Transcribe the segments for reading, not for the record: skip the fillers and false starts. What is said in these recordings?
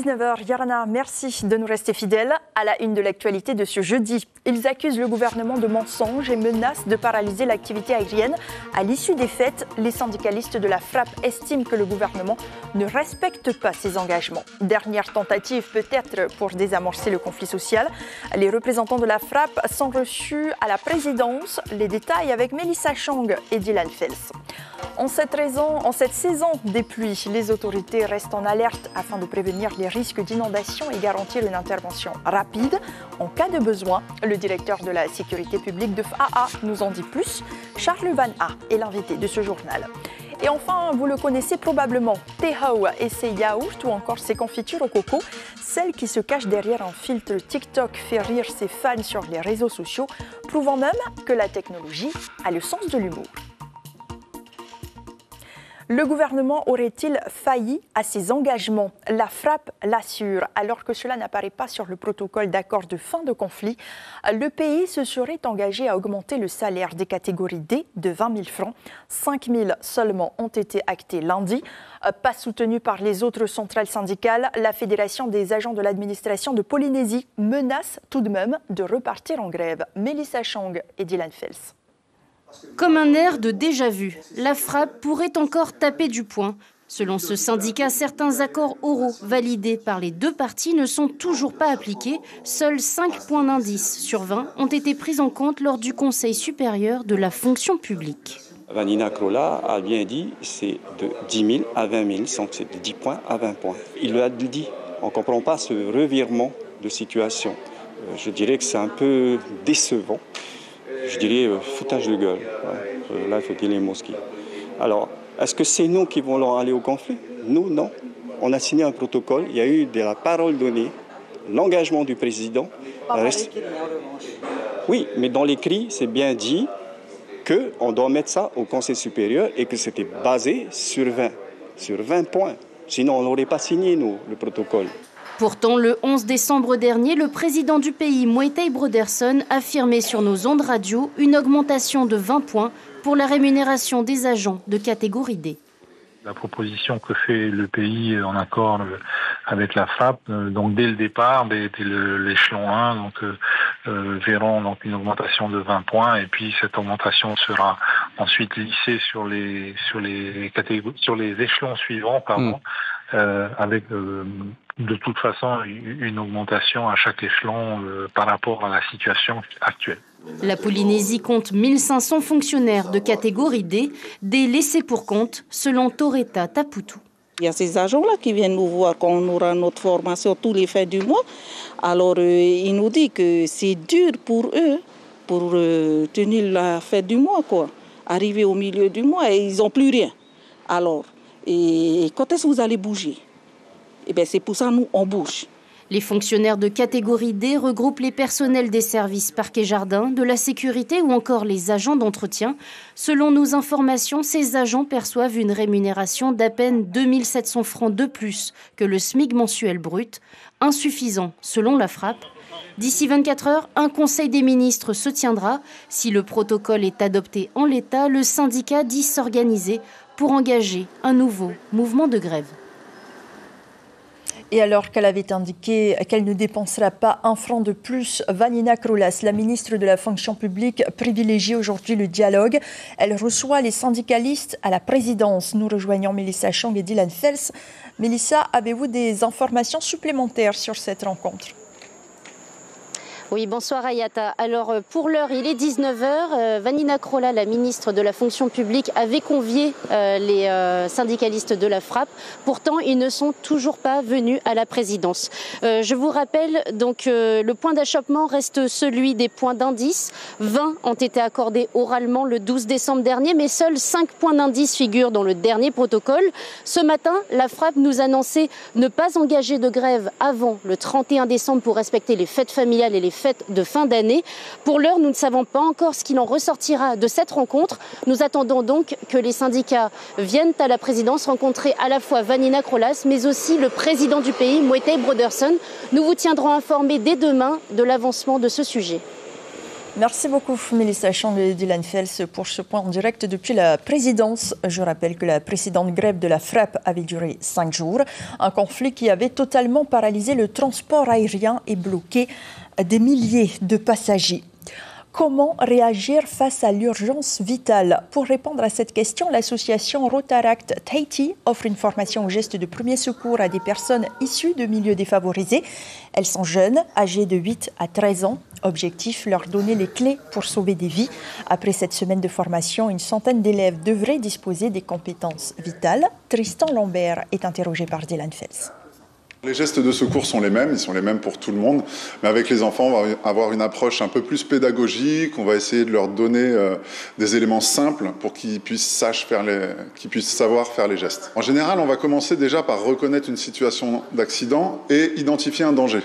19h, Yarana, merci de nous rester fidèles. À la une de l'actualité de ce jeudi, ils accusent le gouvernement de mensonges et menacent de paralyser l'activité aérienne. À l'issue des fêtes, les syndicalistes de la FRAP estiment que le gouvernement ne respecte pas ses engagements. Dernière tentative peut-être pour désamorcer le conflit social. Les représentants de la FRAP sont reçus à la présidence. Les détails avec Mélissa Chang et Dylan Fels. En cette saison des pluies, les autorités restent en alerte afin de prévenir les risques d'inondation et garantir une intervention rapide en cas de besoin. Le directeur de la sécurité publique de FAA nous en dit plus. Charles Van A est l'invité de ce journal. Et enfin, vous le connaissez probablement, Tehao et ses yaourts ou encore ses confitures au coco. Celle qui se cache derrière un filtre TikTok fait rire ses fans sur les réseaux sociaux, prouvant même que la technologie a le sens de l'humour. Le gouvernement aurait-il failli à ses engagements? La FRAP l'assure. Alors que cela n'apparaît pas sur le protocole d'accord de fin de conflit, le pays se serait engagé à augmenter le salaire des catégories D de 20 000 francs. 5 000 seulement ont été actés lundi. Pas soutenue par les autres centrales syndicales, la Fédération des agents de l'administration de Polynésie menace tout de même de repartir en grève. Mélissa Chang et Dylan Fels. Comme un air de déjà-vu, la FRAP pourrait encore taper du poing. Selon ce syndicat, certains accords oraux validés par les deux parties ne sont toujours pas appliqués. Seuls 5 points d'indice sur 20 ont été pris en compte lors du Conseil supérieur de la fonction publique. Vanina Krula a bien dit c'est de 10 000 à 20 000, donc c'est de 10 points à 20 points. Il l'a dit, on ne comprend pas ce revirement de situation. Je dirais que c'est un peu décevant. Je dirais foutage de gueule. Là, il faut dire les mosquées. Alors, est-ce que c'est nous qui voulons aller au conflit? Nous, non. On a signé un protocole, il y a eu de la parole donnée, l'engagement du président. Oui, mais dans l'écrit, c'est bien dit qu'on doit mettre ça au Conseil supérieur et que c'était basé sur 20 points. Sinon, on n'aurait pas signé, nous, le protocole. Pourtant, le 11 décembre dernier, le président du pays, Moetai Broderson, affirmait sur nos ondes radio une augmentation de 20 points pour la rémunération des agents de catégorie D. La proposition que fait le pays en accord avec la FRAP, donc dès le départ, dès l'échelon 1, verront donc une augmentation de 20 points et puis cette augmentation sera ensuite lissée sur les échelons suivants, avec de toute façon une augmentation à chaque échelon par rapport à la situation actuelle. La Polynésie compte 1500 fonctionnaires de catégorie D, des laissés pour compte, selon Toreta Taputu. Il y a ces agents-là qui viennent nous voir quand on aura notre formation tous les fins du mois. Alors, ils nous disent que c'est dur pour eux, pour tenir la fête du mois, quoi. Arriver au milieu du mois et ils n'ont plus rien. Alors, et quand est-ce que vous allez bouger? Eh bien, c'est pour ça que nous, on bouge. Les fonctionnaires de catégorie D regroupent les personnels des services parcs et jardins, de la sécurité ou encore les agents d'entretien. Selon nos informations, ces agents perçoivent une rémunération d'à peine 2 700 francs de plus que le SMIC mensuel brut, insuffisant selon la FRAP. D'ici 24 heures, un conseil des ministres se tiendra. Si le protocole est adopté en l'état, le syndicat dit s'organiser pour engager un nouveau mouvement de grève. Et alors qu'elle avait indiqué qu'elle ne dépensera pas un franc de plus, Vanina Kraulas, la ministre de la fonction publique, privilégie aujourd'hui le dialogue. Elle reçoit les syndicalistes à la présidence. Nous rejoignons Mélissa Chang et Dylan Fels. Mélissa, avez-vous des informations supplémentaires sur cette rencontre ? Oui, bonsoir Ayata. Alors pour l'heure, il est 19h. Vanina Kraulas, la ministre de la fonction publique, avait convié les syndicalistes de la FRAP. Pourtant, ils ne sont toujours pas venus à la présidence. Je vous rappelle, donc le point d'achoppement reste celui des points d'indice. 20 ont été accordés oralement le 12 décembre dernier, mais seuls 5 points d'indice figurent dans le dernier protocole. Ce matin, la FRAP nous annonçait ne pas engager de grève avant le 31 décembre pour respecter les fêtes familiales et les fêtes de fin d'année. Pour l'heure, nous ne savons pas encore ce qu'il en ressortira de cette rencontre. Nous attendons donc que les syndicats viennent à la présidence rencontrer à la fois Vanina Kraulas, mais aussi le président du pays, Moetai Broderson. Nous vous tiendrons informés dès demain de l'avancement de ce sujet. Merci beaucoup, Mélissa Chang et Dylan Fels, pour ce point en direct depuis la présidence. Je rappelle que la précédente grève de la FRAP avait duré 5 jours. Un conflit qui avait totalement paralysé le transport aérien et bloqué des milliers de passagers. Comment réagir face à l'urgence vitale? Pour répondre à cette question, l'association Rotaract Tahiti offre une formation aux gestes de premier secours à des personnes issues de milieux défavorisés. Elles sont jeunes, âgées de 8 à 13 ans. Objectif, leur donner les clés pour sauver des vies. Après cette semaine de formation, une centaine d'élèves devraient disposer des compétences vitales. Tristan Lambert est interrogé par Dylan Fels. Les gestes de secours sont les mêmes, ils sont les mêmes pour tout le monde, mais avec les enfants, on va avoir une approche un peu plus pédagogique, on va essayer de leur donner des éléments simples pour qu'ils puissent savoir faire les gestes. En général, on va commencer déjà par reconnaître une situation d'accident et identifier un danger.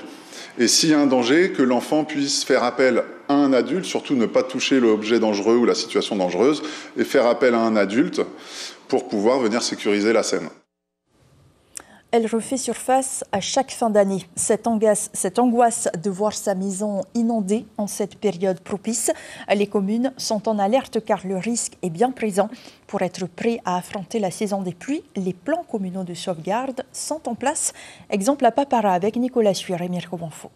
Et s'il y a un danger, que l'enfant puisse faire appel à un adulte, surtout ne pas toucher l'objet dangereux ou la situation dangereuse, et faire appel à un adulte pour pouvoir venir sécuriser la scène. Elle refait surface à chaque fin d'année. Cette angoisse de voir sa maison inondée en cette période propice. Les communes sont en alerte car le risque est bien présent. Pour être prêts à affronter la saison des pluies, les plans communaux de sauvegarde sont en place. Exemple à Papara avec Nicolas Suire et Mirko Bonfo.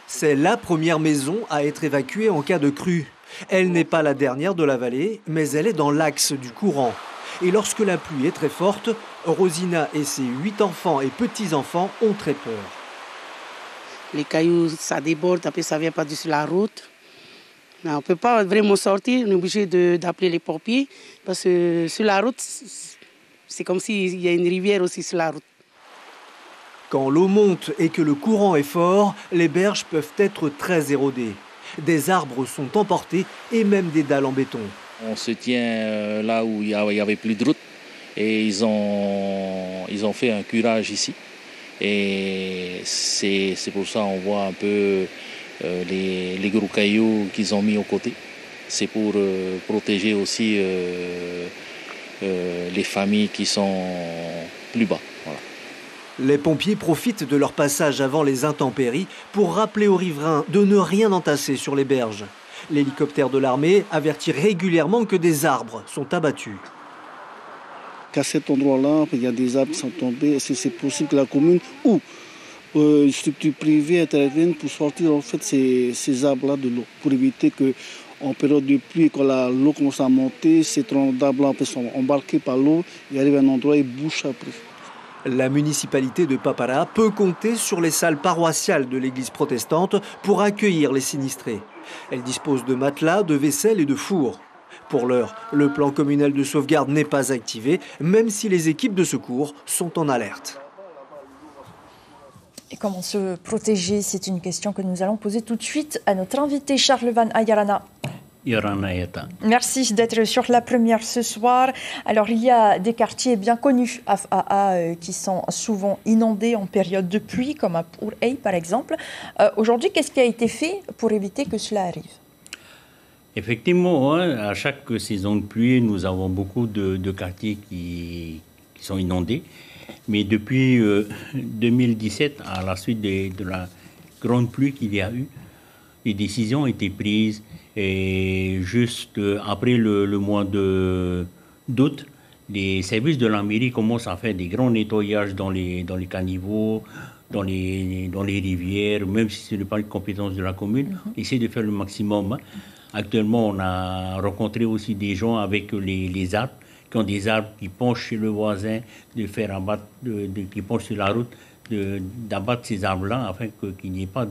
C'est la première maison à être évacuée en cas de crue. Elle n'est pas la dernière de la vallée, mais elle est dans l'axe du courant. Et lorsque la pluie est très forte, Rosina et ses 8 enfants et petits-enfants ont très peur. Les cailloux, ça déborde, après ça vient par-dessus la route. On ne peut pas vraiment sortir, on est obligé d'appeler les pompiers parce que sur la route, c'est comme s'il y a une rivière aussi sur la route. Quand l'eau monte et que le courant est fort, les berges peuvent être très érodées. Des arbres sont emportés et même des dalles en béton. On se tient là où il n'y avait plus de route et ils ont fait un curage ici. Et c'est pour ça qu'on voit un peu les gros cailloux qu'ils ont mis aux côtés. C'est pour protéger aussi les familles qui sont plus bas. Voilà. Les pompiers profitent de leur passage avant les intempéries pour rappeler aux riverains de ne rien entasser sur les berges. L'hélicoptère de l'armée avertit régulièrement que des arbres sont abattus. Qu'à cet endroit-là, il y a des arbres qui sont tombés. Est-ce que c'est possible que la commune ou une structure privée intervienne pour sortir en fait ces arbres-là de l'eau, pour éviter qu'en période de pluie, quand l'eau commence à monter, ces troncs d'arbres sont embarqués par l'eau, ils arrivent à un endroit et bouchent après. La municipalité de Papara peut compter sur les salles paroissiales de l'église protestante pour accueillir les sinistrés. Elle dispose de matelas, de vaisselle et de fours. Pour l'heure, le plan communal de sauvegarde n'est pas activé, même si les équipes de secours sont en alerte. Et comment se protéger? C'est une question que nous allons poser tout de suite à notre invité Charles Van Ayarana. Merci d'être sur la première ce soir. Alors, il y a des quartiers bien connus qui sont souvent inondés en période de pluie, comme à Pour-Ey par exemple. Aujourd'hui, qu'est-ce qui a été fait pour éviter que cela arrive? Effectivement, à chaque saison de pluie, nous avons beaucoup de quartiers qui sont inondés. Mais depuis 2017, à la suite de la grande pluie qu'il y a eu, les décisions ont été prises. Et juste après le mois d'août, les services de la mairie commencent à faire des grands nettoyages dans les caniveaux, dans les rivières, même si ce n'est pas une compétence de la commune, essayer de faire le maximum. Actuellement, on a rencontré aussi des gens avec les arbres, qui ont des arbres qui penchent chez le voisin, de faire abattre, qui penchent sur la route, d'abattre ces arbres-là afin qu'il n'y ait pas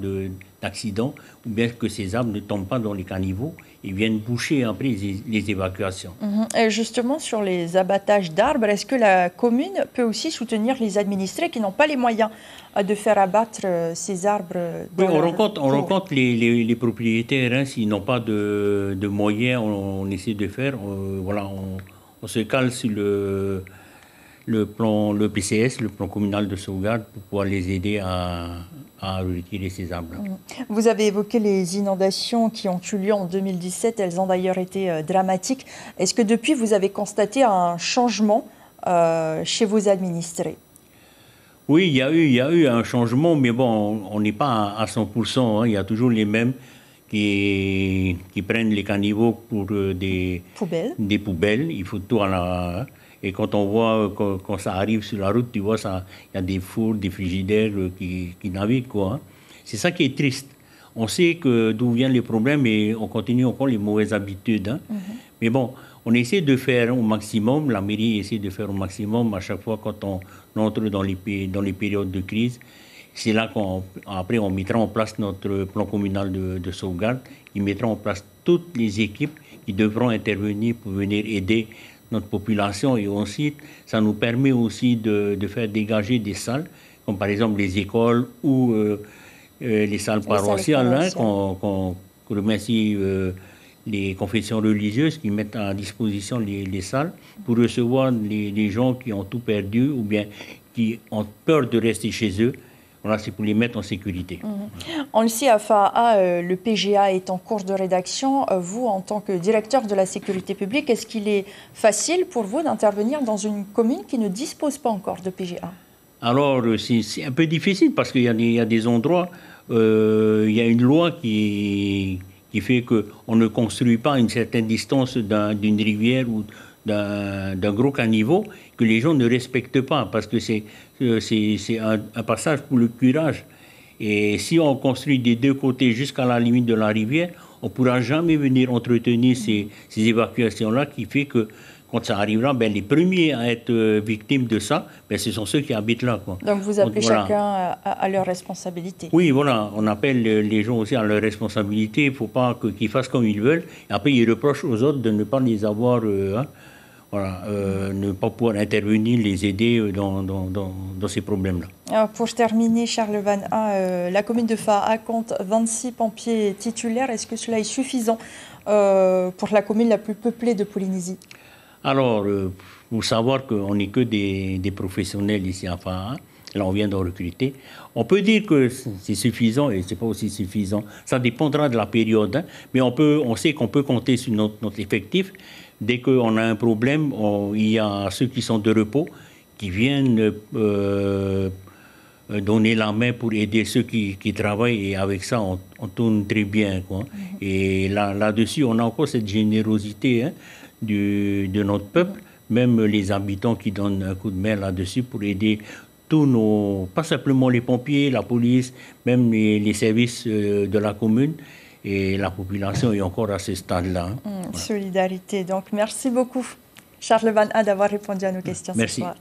d'accident, ou bien que ces arbres ne tombent pas dans les caniveaux et viennent boucher après les évacuations. Et justement, sur les abattages d'arbres, est-ce que la commune peut aussi soutenir les administrés qui n'ont pas les moyens de faire abattre ces arbres? Oui, on rencontre les propriétaires, s'ils n'ont pas de moyens, on essaie de faire. On se cale sur le PCS, le plan communal de sauvegarde, pour pouvoir les aider à retirer ces arbres. Vous avez évoqué les inondations qui ont eu lieu en 2017. Elles ont d'ailleurs été dramatiques. Est-ce que depuis, vous avez constaté un changement chez vos administrés? Oui, il y a eu un changement, mais bon, on n'est pas à 100%. Il y a toujours les mêmes qui prennent les caniveaux pour des poubelles. Il faut tout à la... Et quand on voit, quand ça arrive sur la route, tu vois, il y a des fours, des frigidaires qui naviguent, quoi. Hein. C'est ça qui est triste. On sait d'où viennent les problèmes et on continue encore les mauvaises habitudes. Hein. Mais bon, on essaie de faire au maximum, la mairie essaie de faire au maximum à chaque fois quand on entre dans les périodes de crise. C'est là qu'après on mettra en place notre plan communal de sauvegarde, qui mettra en place toutes les équipes qui devront intervenir pour venir aider notre population. Et ensuite, ça nous permet aussi de faire dégager des salles, comme par exemple les écoles ou les salles paroissiales, qu'on remercie les confessions religieuses qui mettent à disposition les salles pour recevoir les gens qui ont tout perdu ou bien qui ont peur de rester chez eux. Voilà, c'est pour les mettre en sécurité. On le sait, à FAA, le PGA est en cours de rédaction. Vous, en tant que directeur de la sécurité publique, est-ce qu'il est facile pour vous d'intervenir dans une commune qui ne dispose pas encore de PGA? Alors, c'est un peu difficile parce qu'il y a des endroits, il y a une loi qui fait qu'on ne construit pas à une certaine distance d'une rivière ou d'un gros caniveau que les gens ne respectent pas parce que c'est un passage pour le curage. Et si on construit des deux côtés jusqu'à la limite de la rivière, on ne pourra jamais venir entretenir ces évacuations-là qui fait que quand ça arrivera, les premiers à être victimes de ça, ce sont ceux qui habitent là. Quoi. Donc vous appelez chacun à leur responsabilité. Oui, voilà, on appelle les gens aussi à leur responsabilité. Il ne faut pas qu'ils fassent comme ils veulent. Et après, ils reprochent aux autres de ne pas les avoir, ne pas pouvoir intervenir, les aider dans ces problèmes-là. Alors pour terminer, Charles Van A, la commune de FAA compte 26 pompiers titulaires. Est-ce que cela est suffisant pour la commune la plus peuplée de Polynésie? Alors, il faut savoir qu'on n'est que des professionnels ici à FAA. Là, on vient de recruter. On peut dire que c'est suffisant et ce n'est pas aussi suffisant. Ça dépendra de la période. Hein. Mais on sait qu'on peut compter sur notre effectif. Dès qu'on a un problème, il y a ceux qui sont de repos qui viennent donner la main pour aider ceux qui travaillent. Et avec ça, on tourne très bien. Quoi. Et là-dessus, on a encore cette générosité, hein, de notre peuple, même les habitants qui donnent un coup de main là-dessus pour aider pas simplement les pompiers, la police, même les services de la commune. Et la population est encore à ce stade-là. Hein. Solidarité. Donc, merci beaucoup, Charles Van A, d'avoir répondu à nos questions ce soir.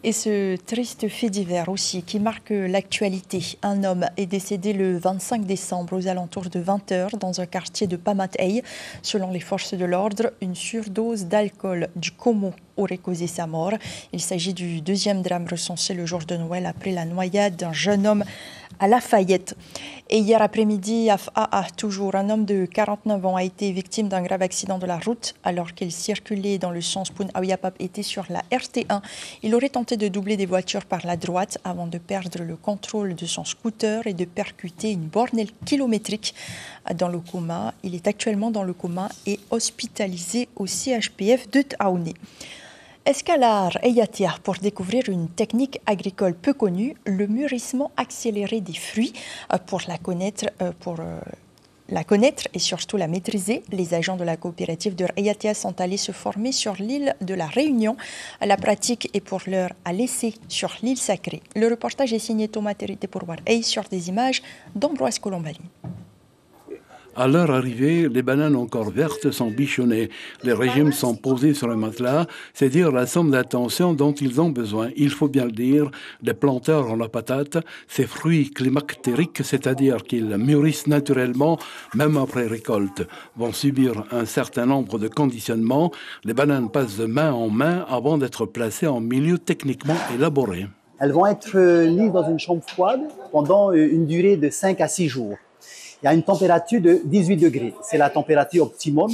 Et ce triste fait divers aussi qui marque l'actualité. Un homme est décédé le 25 décembre aux alentours de 20h dans un quartier de Pamatei. Selon les forces de l'ordre, une surdose d'alcool du Como aurait causé sa mort. Il s'agit du deuxième drame recensé le jour de Noël après la noyade d'un jeune homme à Lafayette. Et hier après-midi, à FAA, toujours, un homme de 49 ans a été victime d'un grave accident de la route alors qu'il circulait dans le sens Pun-Awiapap était sur la RT1. Il aurait tenté de doubler des voitures par la droite avant de perdre le contrôle de son scooter et de percuter une borne kilométrique dans le coma. Il est actuellement dans le coma et hospitalisé au CHPF de Taouni. Escalar Eyatia pour découvrir une technique agricole peu connue, le mûrissement accéléré des fruits. Pour la connaître et surtout la maîtriser, les agents de la coopérative de Eyatia sont allés se former sur l'île de la Réunion. La pratique est pour l'heure à l'essai sur l'île sacrée. Le reportage est signé Thomas Territé pour voir sur des images d'Ambroise Colombani. À leur arrivée, les bananes encore vertes sont bichonnées. Les régimes sont posés sur le matelas, c'est dire la somme d'attention dont ils ont besoin. Il faut bien le dire, les planteurs ont la patate, ces fruits climactériques, c'est-à-dire qu'ils mûrissent naturellement, même après récolte, vont subir un certain nombre de conditionnements. Les bananes passent de main en main avant d'être placées en milieu techniquement élaboré. Elles vont être mises dans une chambre froide pendant une durée de 5 à 6 jours. Il y a une température de 18 degrés. C'est la température optimum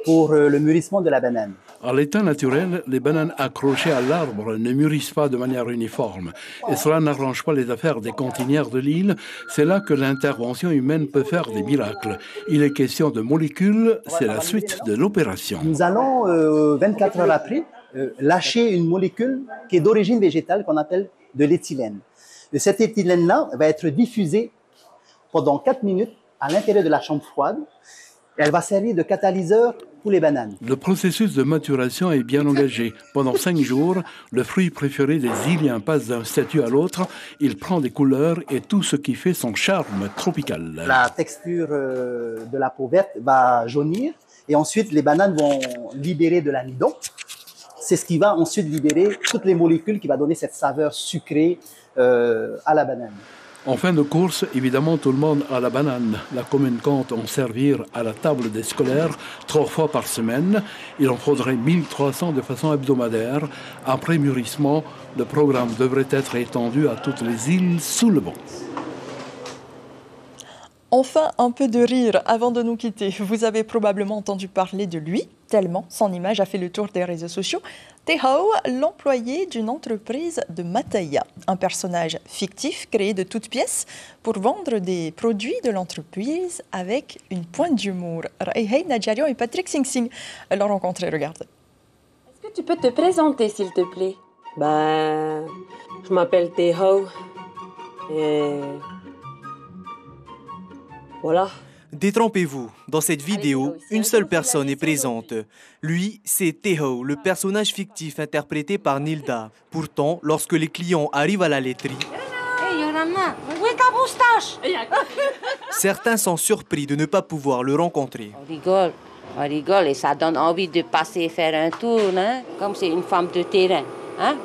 pour le mûrissement de la banane. À l'état naturel, les bananes accrochées à l'arbre ne mûrissent pas de manière uniforme. Et cela n'arrange pas les affaires des cantinières de l'île. C'est là que l'intervention humaine peut faire des miracles. Il est question de molécules, c'est la suite de l'opération. Nous allons, 24 heures après, lâcher une molécule qui est d'origine végétale qu'on appelle de l'éthylène. Cette éthylène-là va être diffusée pendant 4 minutes à l'intérieur de la chambre froide. Elle va servir de catalyseur pour les bananes. Le processus de maturation est bien engagé. Pendant 5 jours, le fruit préféré des Iliens passe d'un statut à l'autre. Il prend des couleurs et tout ce qui fait son charme tropical. La texture de la peau verte va jaunir et ensuite les bananes vont libérer de l'amidon. C'est ce qui va ensuite libérer toutes les molécules qui va donner cette saveur sucrée à la banane. En fin de course, évidemment, tout le monde a la banane. La commune compte en servir à la table des scolaires 3 fois par semaine. Il en faudrait 1300 de façon hebdomadaire. Après mûrissement, le programme devrait être étendu à toutes les îles sous le vent. Enfin, un peu de rire avant de nous quitter. Vous avez probablement entendu parler de lui, tellement son image a fait le tour des réseaux sociaux. Tehao, l'employé d'une entreprise de Mataya, un personnage fictif créé de toutes pièces pour vendre des produits de l'entreprise avec une pointe d'humour. Raihay Nadjarian et Patrick Sing Sing l'ont rencontré, regardez. Est-ce que tu peux te présenter, s'il te plaît? Je m'appelle Tehao et... voilà. Détrompez-vous, dans cette vidéo, une seule personne est présente. Lui, c'est Tehao, le personnage fictif interprété par Nilda. Pourtant, lorsque les clients arrivent à la laiterie, où est ta moustache? certains sont surpris de ne pas pouvoir le rencontrer. On rigole et ça donne envie de passer et faire un tour, hein? Comme c'est une femme de terrain. Hein?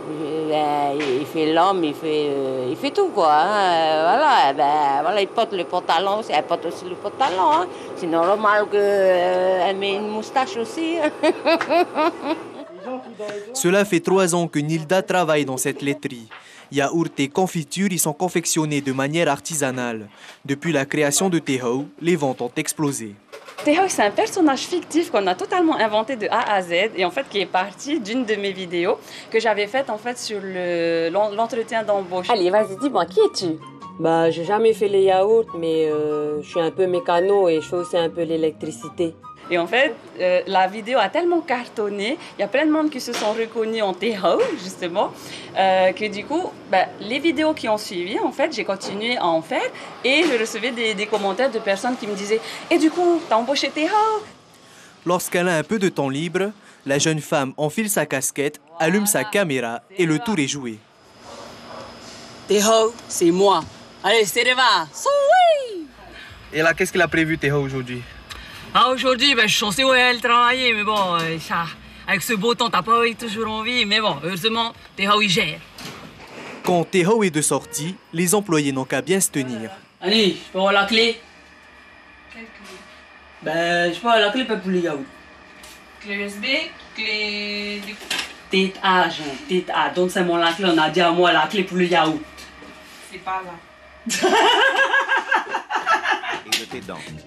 Il fait l'homme, il fait tout, quoi. Hein? Voilà, il porte le pantalon, elle porte aussi le pantalon. Hein? C'est normal qu'elle met une moustache aussi. Cela fait 3 ans que Nilda travaille dans cette laiterie. Yaourts et confitures y sont confectionnés de manière artisanale. Depuis la création de Tehao, les ventes ont explosé. Tehao, c'est un personnage fictif qu'on a totalement inventé de A à Z et en fait qui est parti d'une de mes vidéos que j'avais faite en fait sur l'entretien d'embauche. Allez, vas-y, dis-moi, qui es-tu? J'ai jamais fait les yaourts, mais je suis un peu mécano et je fais aussi un peu l'électricité. Et en fait, la vidéo a tellement cartonné, il y a plein de monde qui se sont reconnus en Tehao, justement, que du coup, les vidéos qui ont suivi, en fait, j'ai continué à en faire et je recevais des commentaires de personnes qui me disaient « Et du coup, t'as embauché Tehao ?» Lorsqu'elle a un peu de temps libre, la jeune femme enfile sa casquette, allume sa caméra et le tour est joué. Tehao, c'est moi. Allez, c'est Reva. Et là, qu'est-ce qu'il a prévu, Tehao, aujourd'hui? Aujourd'hui, je suis censé aller travailler, mais bon, avec ce beau temps, t'as pas toujours envie, mais bon, heureusement, Tehao, il gère. Quand Tehao est de sortie, les employés n'ont qu'à bien se tenir. Allez, je peux avoir la clé? Quelle clé? Je peux avoir la clé pour les yaourts. Clé USB, clé... Tête A, Jean, tête A. Donne-moi la clé, on a dit à moi la clé pour le yaourt. C'est pas là.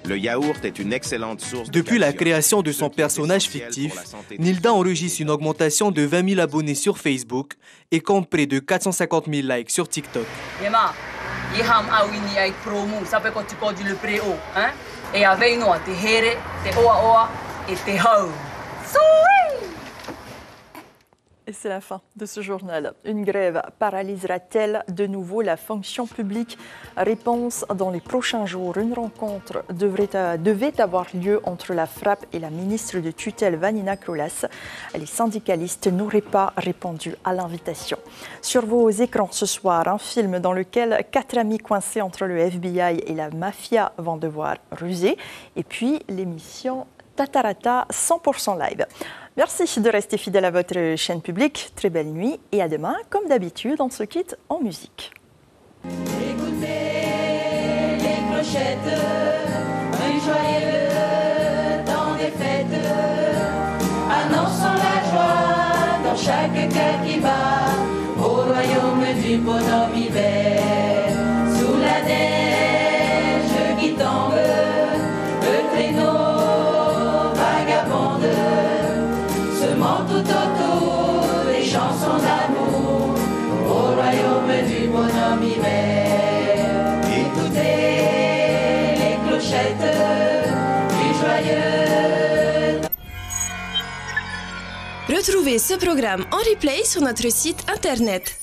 Le yaourt est une excellente source. Depuis la création de son personnage fictif, Nilda enregistre une augmentation de 20 000 abonnés sur Facebook et compte près de 450 000 likes sur TikTok. Yema, Yeham Awini avec promo, ça fait quand tu conduis le préau, hein? Et avec nous, t'es here, t'es oa et t'es home. Et c'est la fin de ce journal. Une grève paralysera-t-elle de nouveau la fonction publique? Réponse dans les prochains jours. Une rencontre devait avoir lieu entre la FRAPP et la ministre de tutelle Vanina Krolás. Les syndicalistes n'auraient pas répondu à l'invitation. Sur vos écrans ce soir, un film dans lequel 4 amis coincés entre le FBI et la mafia vont devoir ruser. Et puis l'émission Tatarata 100% live. Merci de rester fidèle à votre chaîne publique. Très belle nuit et à demain. Comme d'habitude, on se quitte en musique. Écoutez les clochettes, un joyeux temps des fêtes, annonçant la joie dans chaque cœur qui bat, au royaume du bonhomme hiver. Sous la neige qui tombe, le traîneau vagabonde, semant tout autour des chansons d'amour, au royaume du bonhomme hiver. Écoutez les clochettes du joyeux. Retrouvez ce programme en replay sur notre site internet